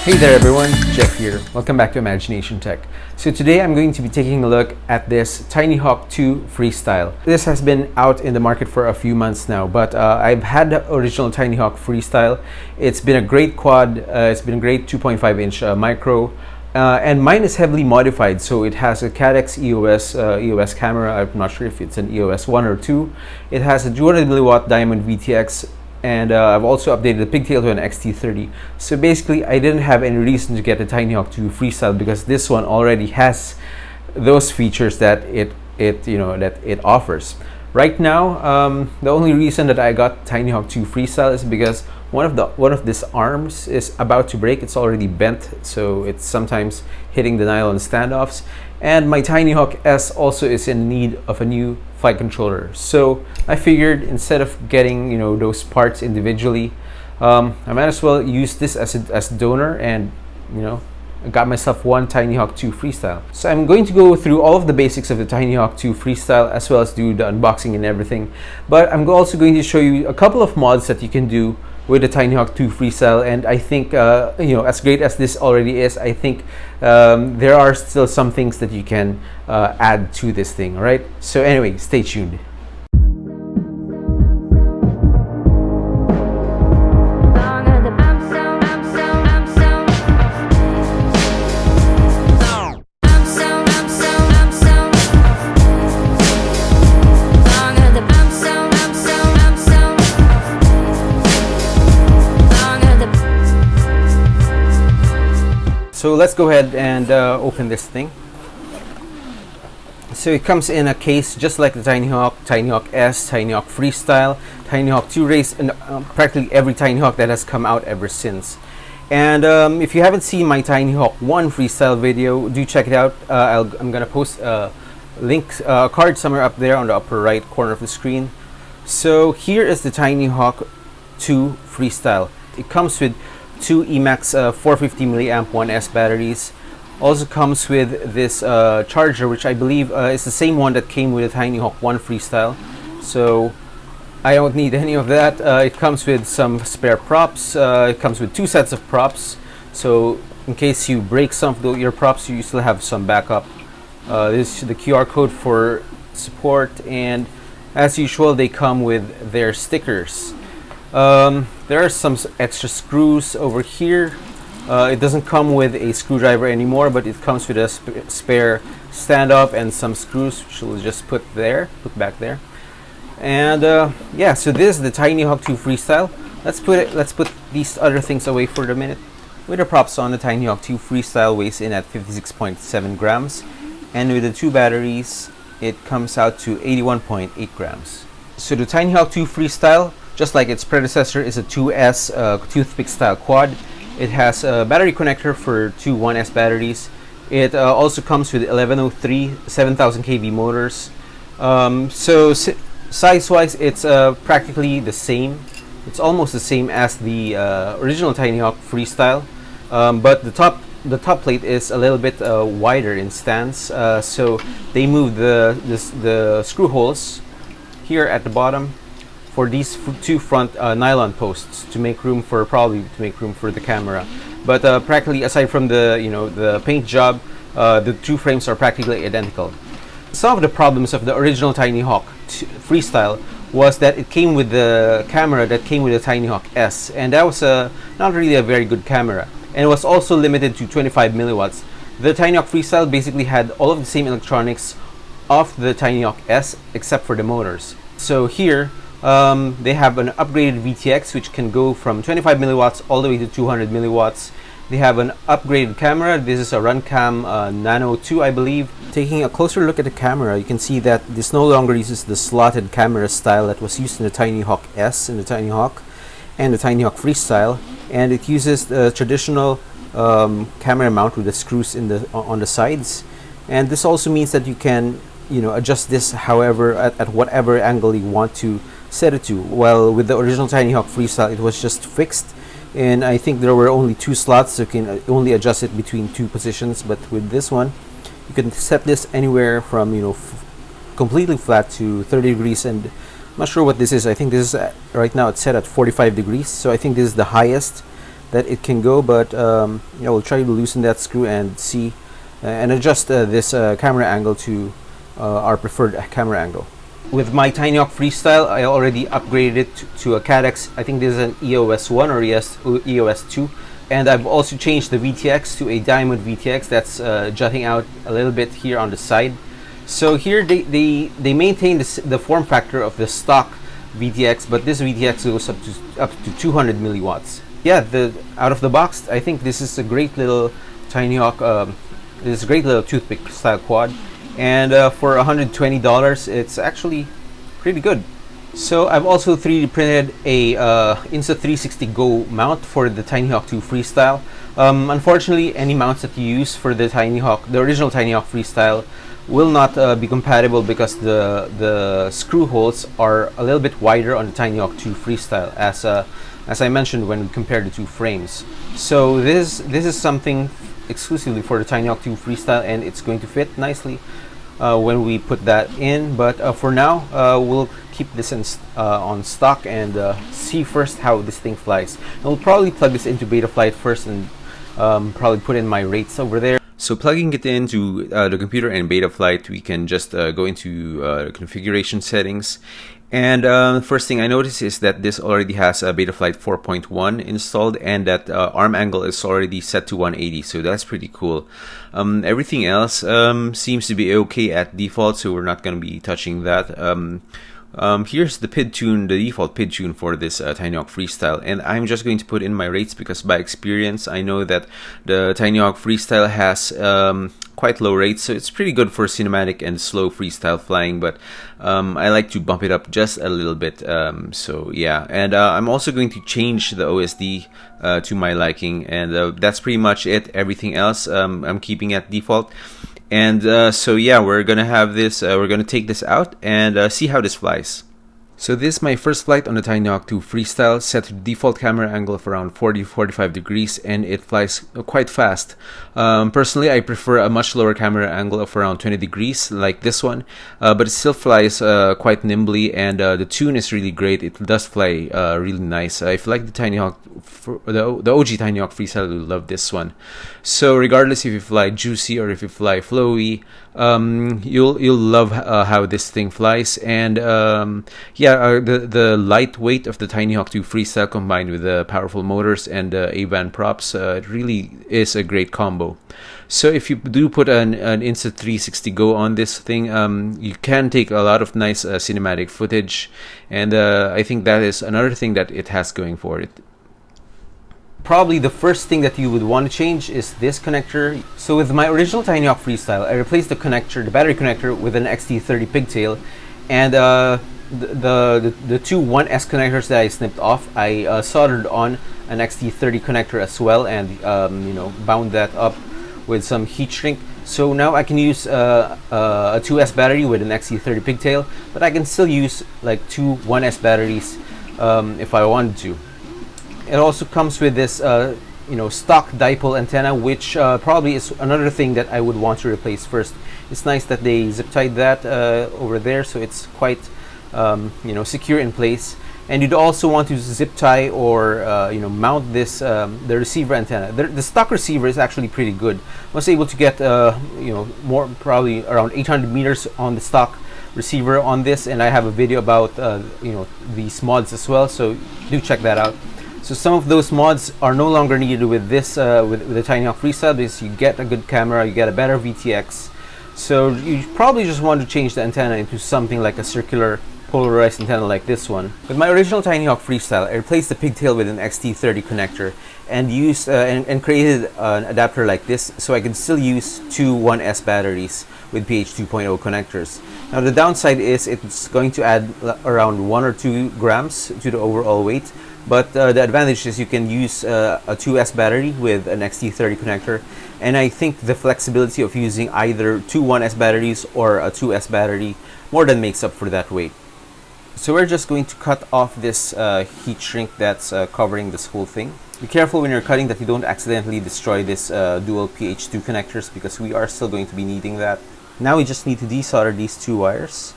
Hey there everyone, Jeff here. Welcome back to Imagination Tech. So today I'm going to be taking a look at this Tinyhawk II Freestyle. This has been out in the market for a few months now, but I've had the original Tinyhawk Freestyle. It's been a great quad, it's been a great 2.5-inch micro, and mine is heavily modified. So it has a Cadex EOS camera. I'm not sure if it's an EOS 1 or 2. It has a 200 milliwatt diamond VTX, and I've also updated the pigtail to an XT30. So basically, I didn't have any reason to get the Tinyhawk II Freestyle because this one already has those features that it offers. Right now, the only reason that I got Tinyhawk II Freestyle is because one of these arms is about to break. It's already bent, so it's sometimes hitting the nylon standoffs. And my Tinyhawk S also is in need of a new flight controller. So I figured instead of getting those parts individually, I might as well use this as a donor, and I got myself one Tinyhawk II Freestyle. So I'm going to go through all of the basics of the Tinyhawk II Freestyle as well as do the unboxing and everything. But I'm also going to show you a couple of mods that you can do with the Tinyhawk II Freestyle, and I think as great as this already is, I think there are still some things that you can add to this thing. All right, so anyway, stay tuned. So let's go ahead and open this thing. So it comes in a case just like the Tinyhawk, Tinyhawk S, Tinyhawk Freestyle, Tinyhawk 2 Race, and practically every Tinyhawk that has come out ever since. And if you haven't seen my Tinyhawk 1 Freestyle video, do check it out. I'm gonna post a link, card somewhere up there on the upper right corner of the screen. So here is the Tinyhawk 2 Freestyle. It comes with two Emax 450 milliamp 1S batteries. Also comes with this charger, which I believe is the same one that came with the Tinyhawk 1 Freestyle. So I don't need any of that. It comes with some spare props. It comes with two sets of props. So in case you break some of your props, you still have some backup. This is the QR code for support, and as usual, they come with their stickers. There are some extra screws over here. It doesn't come with a screwdriver anymore, but it comes with a spare stand-up and some screws, which we'll just put back there. And yeah, so this is the Tinyhawk II Freestyle. Let's put these other things away for a minute. With the props on, the Tinyhawk II Freestyle weighs in at 56.7 grams, and with the two batteries, it comes out to 81.8 grams. So the Tinyhawk II Freestyle, just like its predecessor, is a 2S toothpick style quad. It has a battery connector for two 1S batteries. It also comes with 1103 7000 kV motors. So size-wise, it's practically the same. It's almost the same as the original Tinyhawk Freestyle, but the top plate is a little bit wider in stance. So they moved the screw holes here at the bottom for these two front nylon posts to make room for the camera. But practically, aside from the paint job, the two frames are practically identical. Some of the problems of the original Tinyhawk Freestyle was that it came with the camera that came with the Tinyhawk S, and that was not really a very good camera, and it was also limited to 25 milliwatts. The Tinyhawk Freestyle basically had all of the same electronics of the Tinyhawk S except for the motors. So here they have an upgraded VTX, which can go from 25 milliwatts all the way to 200 milliwatts. They have an upgraded camera. This is a Runcam Nano 2, I believe. Taking a closer look at the camera, you can see that this no longer uses the slotted camera style that was used in the Tinyhawk S and the Tinyhawk and the Tinyhawk Freestyle, and it uses the traditional camera mount with the screws on the sides. And this also means that you can adjust this however at whatever angle you want to set it to. Well, with the original Tinyhawk Freestyle, it was just fixed, and I think there were only two slots, so you can only adjust it between two positions. But with this one, you can set this anywhere from completely flat to 30 degrees, and I'm not sure what this is. I think this is right now it's set at 45 degrees, so I think this is the highest that it can go, but we'll try to loosen that screw and see and adjust this camera angle to our preferred camera angle. With my Tinyhawk Freestyle, I already upgraded it to a Cadex. I think this is an EOS 1 or EOS 2. And I've also changed the VTX to a diamond VTX that's jutting out a little bit here on the side. So here they maintain the form factor of the stock VTX, but this VTX goes up to 200 milliwatts. Yeah, out of the box, I think this is a great little Tinyhawk. This is a great little toothpick style quad, and for $120, it's actually pretty good. So I've also 3D printed a Insta360 Go mount for the Tinyhawk II Freestyle. Unfortunately, any mounts that you use for the original Tinyhawk Freestyle, will not be compatible because the screw holes are a little bit wider on the Tinyhawk II Freestyle, as I mentioned when we compared the two frames. So this is something exclusively for the Tinyhawk II Freestyle, and it's going to fit nicely when we put that in. But for now, we'll keep this on stock and see first how this thing flies. And we'll probably plug this into Betaflight first and probably put in my rates over there. So plugging it into the computer and Betaflight, we can just go into configuration settings. And the first thing I notice is that this already has a Betaflight 4.1 installed, and that arm angle is already set to 180, so that's pretty cool. Everything else seems to be okay at default, so we're not going to be touching that. Here's the PID tune, the default PID tune for this Tinyhawk Freestyle, and I'm just going to put in my rates because by experience I know that the Tinyhawk Freestyle has quite low rates, so it's pretty good for cinematic and slow freestyle flying, but I like to bump it up just a little bit. So yeah, and I'm also going to change the OSD to my liking, and that's pretty much it. Everything else I'm keeping at default. And so yeah, we're gonna have this, we're gonna take this out and see how this flies. So this is my first flight on the Tinyhawk II Freestyle, set to the default camera angle of around 40-45 degrees, and it flies quite fast. Personally, I prefer a much lower camera angle of around 20 degrees, like this one, but it still flies quite nimbly, and the tune is really great. It does fly really nice. If you like the Tinyhawk, the OG Tinyhawk Freestyle, you'll love this one. So regardless if you fly juicy or if you fly flowy, you'll love how this thing flies. And yeah, the lightweight of the Tinyhawk II Freestyle combined with the powerful motors and A-band props, it really is a great combo. So if you do put an Insta360 Go on this thing, you can take a lot of nice cinematic footage, and I think that is another thing that it has going for it. Probably the first thing that you would want to change is this connector. So with my original Tinyhawk Freestyle, I replaced the battery connector with an XT30 pigtail, and the two 1S connectors that I snipped off, I soldered on an XT30 connector as well, and bound that up with some heat shrink. So now I can use a 2S battery with an XT30 pigtail, but I can still use like two 1S batteries if I wanted to. It also comes with this stock dipole antenna, which probably is another thing that I would want to replace first. It's nice that they zip tied that over there, so it's quite secure in place. And you'd also want to zip tie or mount this the receiver antenna. The stock receiver is actually pretty good. I was able to get more, probably around 800 meters on the stock receiver on this, and I have a video about these mods as well, so do check that out. So some of those mods are no longer needed with this with the Tinyhawk Freestyle, because you get a good camera, you get a better VTX. So you probably just want to change the antenna into something like a circular polarized antenna like this one. With my original Tinyhawk Freestyle, I replaced the pigtail with an XT30 connector and used and created an adapter like this, so I can still use two 1S batteries with PH 2.0 connectors. Now the downside is it's going to add around 1 or 2 grams to the overall weight, but the advantage is you can use a 2S battery with an XT30 connector, and I think the flexibility of using either two 1S batteries or a 2S battery more than makes up for that weight. So we're just going to cut off this heat shrink that's covering this whole thing. Be careful when you're cutting that you don't accidentally destroy this dual PH2 connectors, because we are still going to be needing that. Now we just need to desolder these two wires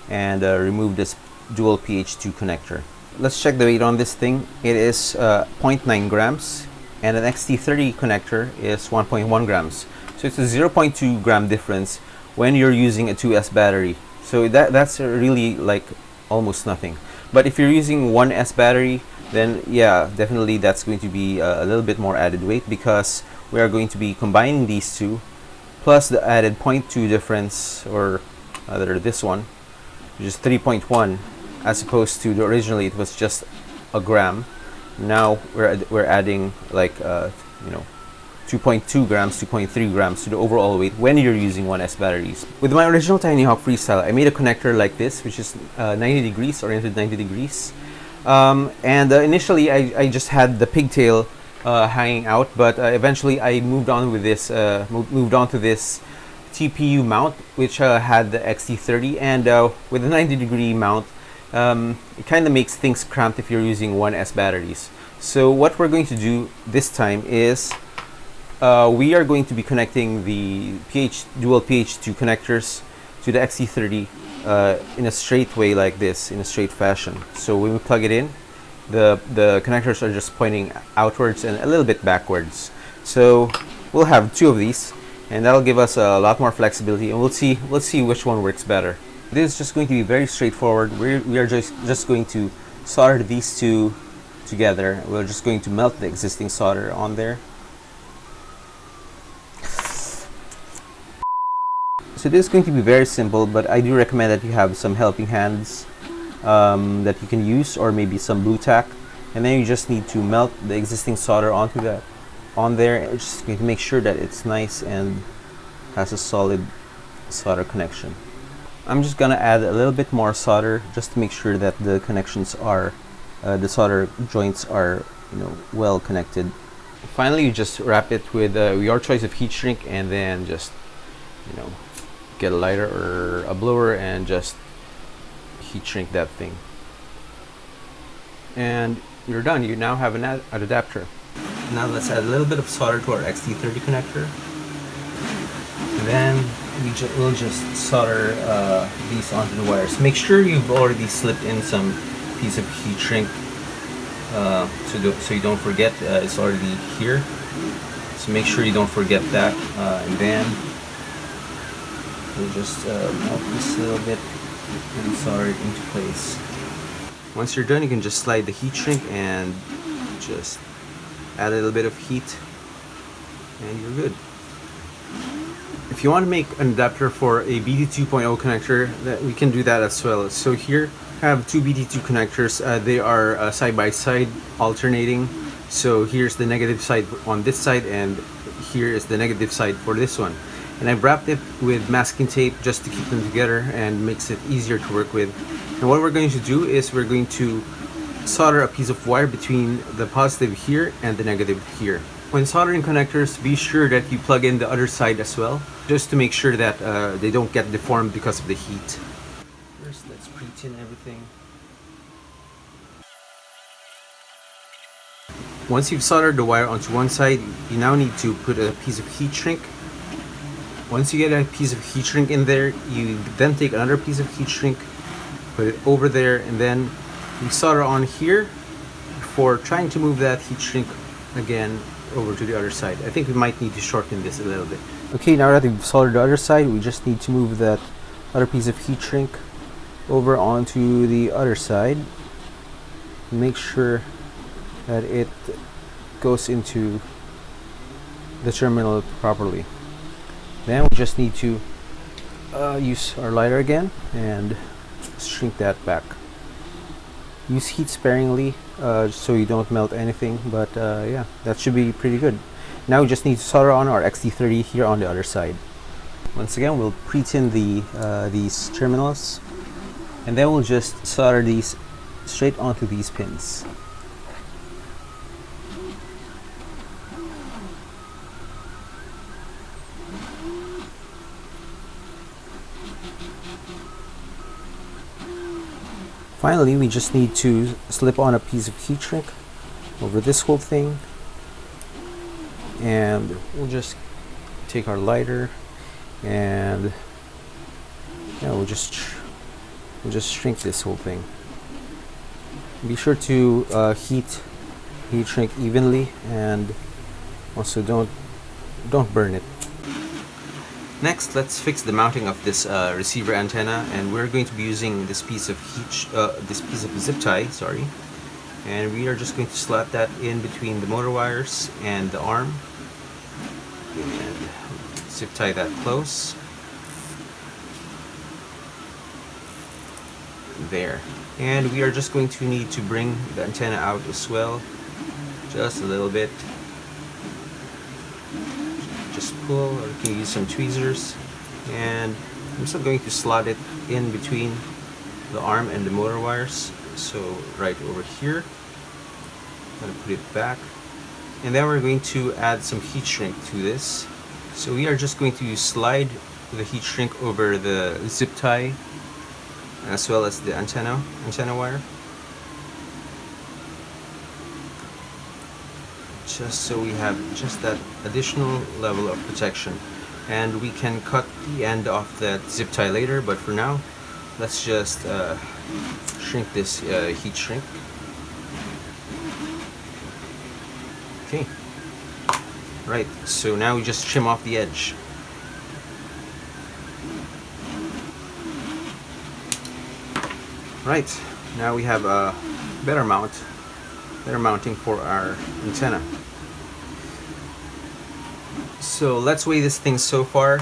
and remove this dual PH2 connector. Let's check the weight on this thing. It is 0.9 grams. and an XT30 connector is 1.1 grams. So it's a 0.2 gram difference when you're using a 2S battery. So that's really like almost nothing. But if you're using 1S battery, then yeah, definitely that's going to be a little bit more added weight, because we are going to be combining these two plus the added 0.2 difference, or rather this one, which is 3.1, as opposed to originally it was just a gram. Now we're adding like 2.2 grams, 2.3 grams to the overall weight when you're using 1S batteries. With my original Tinyhawk Freestyle, I made a connector like this, which is 90 degrees, oriented 90 degrees. Initially I just had the pigtail hanging out, but eventually I moved on with this, moved on to this TPU mount, which had the XT30, and with the 90 degree mount, it kind of makes things cramped if you're using 1S batteries. So what we're going to do this time is we are going to be connecting the dual PH2 connectors to the XT30 in a straight way, like this, in a straight fashion. So when we plug it in, the connectors are just pointing outwards and a little bit backwards. So we'll have two of these, and that'll give us a lot more flexibility, and let's see which one works better. This is just going to be very straightforward. We are just going to solder these two together. We're just going to melt the existing solder on there. So this is going to be very simple, but I do recommend that you have some helping hands that you can use, or maybe some blue tack, and then you just need to melt the existing solder onto that on there. It's just going to make sure that it's nice and has a solid solder connection. I'm just gonna add a little bit more solder just to make sure that the connections are the solder joints are well connected. Finally, you just wrap it with your choice of heat shrink, and then just get a lighter or a blower and just heat shrink that thing, and you're done. You now have an adapter. Now let's add a little bit of solder to our XT30 connector, and then we'll just solder these onto the wires. Make sure you've already slipped in some piece of heat shrink so you don't forget. It's already here, so make sure you don't forget that, and then we'll just melt this a little bit and solder it into place. Once you're done, you can just slide the heat shrink and just add a little bit of heat, and you're good. If you want to make an adapter for a BT 2.0 connector, we can do that as well. So here I have two BT2 connectors. They are side by side, alternating. So here's the negative side on this side, and here is the negative side for this one. And I've wrapped it with masking tape just to keep them together and makes it easier to work with. And what we're going to do is we're going to solder a piece of wire between the positive here and the negative here. When soldering connectors, be sure that you plug in the other side as well, just to make sure that they don't get deformed because of the heat. First, let's pre-tin everything. Once you've soldered the wire onto one side, you now need to put a piece of heat shrink. Once you get a piece of heat shrink in there, you then take another piece of heat shrink, put it over there, and then you solder on here before trying to move that heat shrink again over to the other side. I think we might need to shorten this a little bit. Okay, now that we've soldered the other side, we just need to move that other piece of heat shrink over onto the other side. Make sure that it goes into the terminal properly. Then we just need to use our lighter again and shrink that back. Use heat sparingly so you don't melt anything, but yeah, that should be pretty good. Now we just need to solder on our XT30 here on the other side. Once again, we'll pre-tin these terminals, and then we'll just solder these straight onto these pins. Finally, we just need to slip on a piece of heat shrink over this whole thing, and we'll just take our lighter and we'll just shrink this whole thing. Be sure to heat shrink evenly, and Also, don't burn it. Next, let's fix the mounting of this receiver antenna, and we're going to be using this piece of zip tie, sorry, and we are just going to slot that in between the motor wires and the arm, and zip tie that close. There, and we are just going to need to bring the antenna out as well, just a little bit. Just pull, or you can use some tweezers, and I'm still going to slot it in between the arm and the motor wires. So right over here, I'm going to put it back, and then we're going to add some heat shrink to this. So we are just going to slide the heat shrink over the zip tie as well as the antenna wire, just so we have just that additional level of protection. And we can cut the end off that zip tie later, but for now let's just shrink this heat shrink. Okay, right, so now we just trim off the edge. Right, now we have a better mounting for our antenna. So let's weigh this thing so far.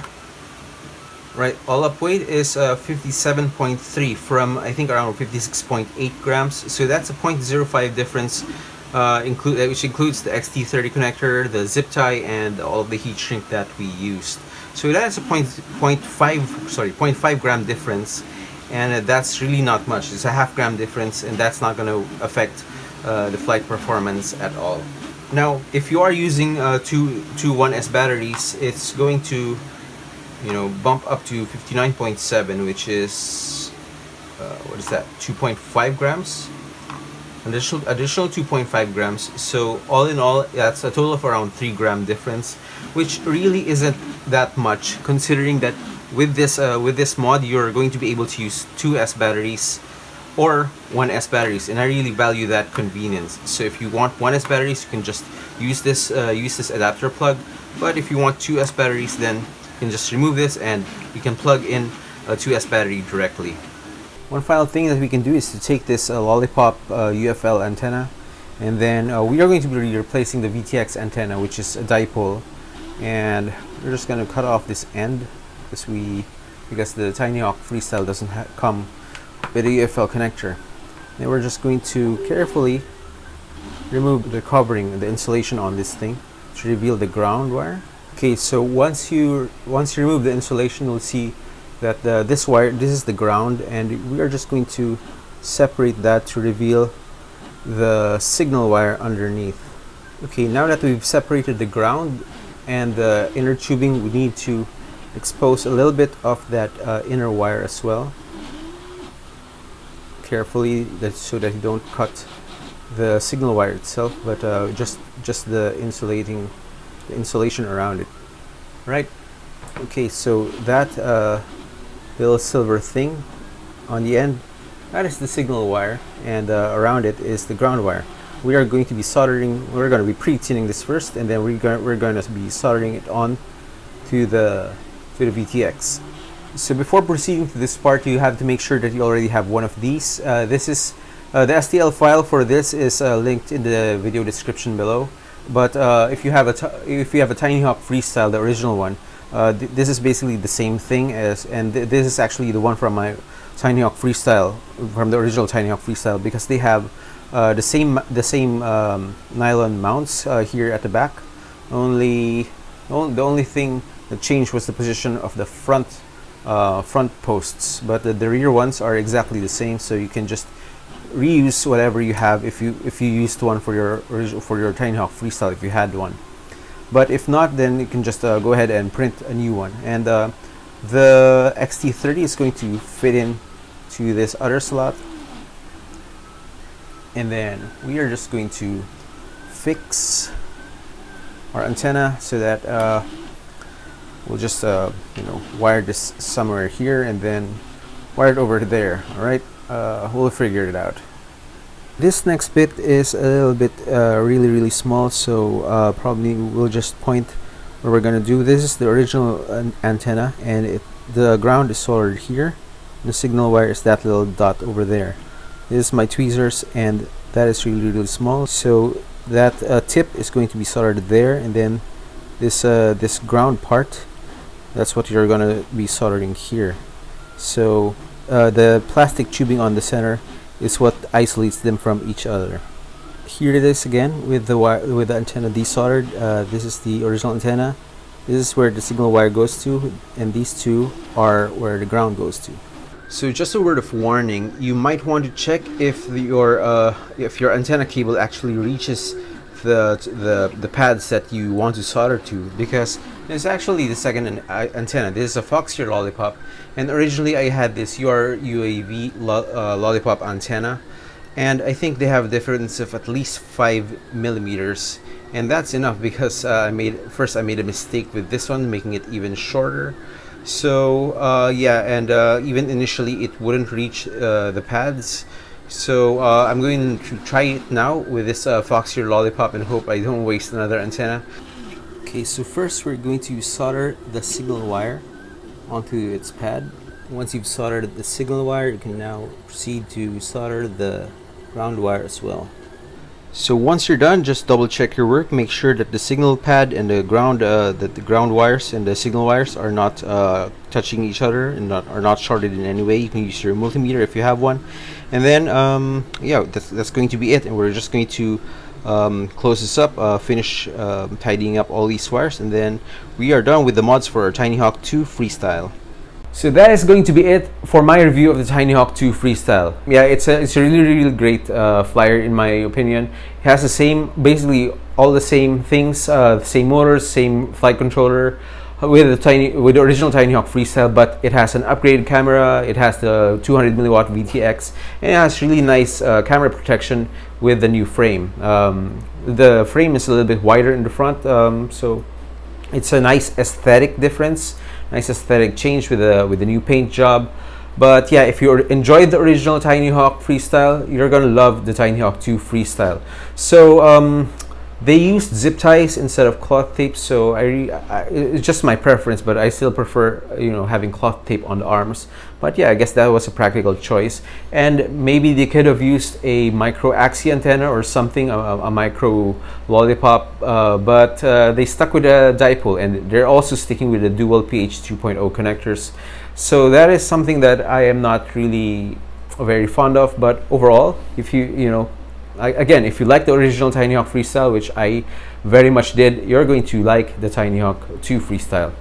Right, all up weight is 57.3 from I think around 56.8 grams. So that's a 0.05 difference, which includes the XT30 connector, the zip tie, and all of the heat shrink that we used. So that's a 0.5 gram difference. And that's really not much. It's a half gram difference, and that's not going to affect the flight performance at all. Now, if you are using two 1S batteries, it's going to, bump up to 59.7, which is what is that? 2.5 grams. Additional 2.5 grams. So all in all, that's a total of around 3 gram difference, which really isn't that much, considering that with this mod you're going to be able to use 2S batteries or 1S batteries, and I really value that convenience. So if you want 1S batteries, you can just use this adapter plug, but if you want 2S batteries, then you can just remove this and you can plug in a 2S battery directly. One final thing that we can do is to take this Lollipop UFL antenna, and then we are going to be replacing the VTX antenna, which is a dipole, and we're just going to cut off this end because the Tinyhawk Freestyle doesn't come with a UFL connector. Then we're just going to carefully remove the covering, the insulation on this thing, to reveal the ground wire. Okay, so once you remove the insulation, you'll see that this is the ground, and we are just going to separate that to reveal the signal wire underneath. Okay, now that we've separated the ground and the inner tubing, we need to expose a little bit of that inner wire as well, carefully, so that you don't cut the signal wire itself, but just the insulation around it. Right. Okay, so that little silver thing on the end, that is the signal wire, and around it is the ground wire. We are going to be soldering. We're going to be pre-tuning this first, and then we're going to be soldering it on to the VTX. So before proceeding to this part, you have to make sure that you already have one of these. This is the STL file for this is linked in the video description below. But if you have a Tinyhawk Freestyle, the original one, this is basically the same thing as, and this is actually the one from my Tinyhawk Freestyle, from the original Tinyhawk Freestyle, because they have the same nylon mounts here at the back. The only thing that changed was the position of the front posts, but the rear ones are exactly the same. So you can just reuse whatever you have if you used one for your Tinyhawk Freestyle, if you had one. But if not, then you can just go ahead and print a new one. And the XT30 is going to fit in to this other slot, and then we are just going to fix our antenna so that we'll just wire this somewhere here and then wire it over to there. All right, we'll figure it out. This next bit is a little bit really small, so probably we'll just point where we're gonna do. This is the original antenna, and the ground is soldered here. The signal wire is that little dot over there. This is my tweezers, and that is really small, so that tip is going to be soldered there, and then this ground part, that's what you're gonna be soldering here. So the plastic tubing on the center is what isolates them from each other. Here it is again with the antenna desoldered. This is the original antenna. This is where the signal wire goes to, and these two are where the ground goes to. So just a word of warning, you might want to check if your antenna cable actually reaches the pads that you want to solder to, because it's actually the second antenna. This is a Foxcutter Lollipop, and originally I had this UAV Lollipop antenna, and I think they have a difference of at least 5 millimeters, and that's enough because I made a mistake with this one, making it even shorter. So yeah, and even initially it wouldn't reach the pads. So I'm going to try it now with this Foxcutter Lollipop and hope I don't waste another antenna. Okay, so first we're going to solder the signal wire onto its pad. Once you've soldered the signal wire, you can now proceed to solder the ground wire as well. So once you're done, just double check your work. Make sure that the signal pad and the ground wires and the signal wires are not touching each other and are not shorted in any way. You can use your multimeter if you have one, and then yeah, that's going to be it. And we're just going to close this up, finish tidying up all these wires, and then we are done with the mods for our Tinyhawk II Freestyle. So that is going to be it for my review of the Tinyhawk II Freestyle. Yeah, it's a really great flyer in my opinion. It has basically all the same things, same motors, same flight controller with the original Tinyhawk Freestyle, but it has an upgraded camera. It has the 200 milliwatt VTX, and it has really nice camera protection with the new frame. The frame is a little bit wider in the front, so it's a nice aesthetic difference. Nice aesthetic change with the new paint job. But yeah, if you enjoyed the original Tinyhawk Freestyle, you're gonna love the Tinyhawk II Freestyle. So they used zip ties instead of cloth tape, so it's just my preference, but I still prefer having cloth tape on the arms. But yeah, I guess that was a practical choice, and maybe they could have used a micro axis antenna or something, a micro lollipop, but they stuck with a dipole, and they're also sticking with the dual pH 2.0 connectors. So that is something that I am not really very fond of. But overall, if again, if you like the original Tinyhawk Freestyle, which I very much did, you're going to like the Tinyhawk II Freestyle.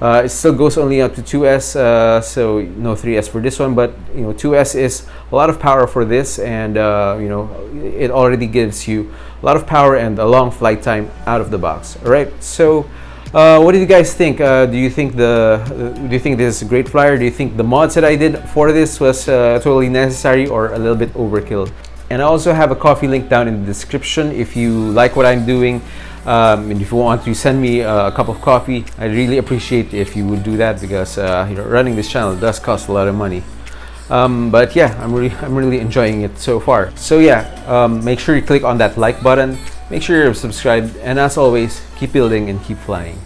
It still goes only up to 2S, so no 3S for this one, but 2S is a lot of power for this, and it already gives you a lot of power and a long flight time out of the box. All right, so what do you guys think? Do you think this is a great flyer? Do you think the mods that I did for this was totally necessary or a little bit overkill? And I also have a coffee link down in the description if you like what I'm doing, and if you want to send me a cup of coffee. I'd really appreciate if you would do that, because running this channel does cost a lot of money. But yeah, I'm really enjoying it so far. So yeah, make sure you click on that like button, make sure you're subscribed, and as always, keep building and keep flying.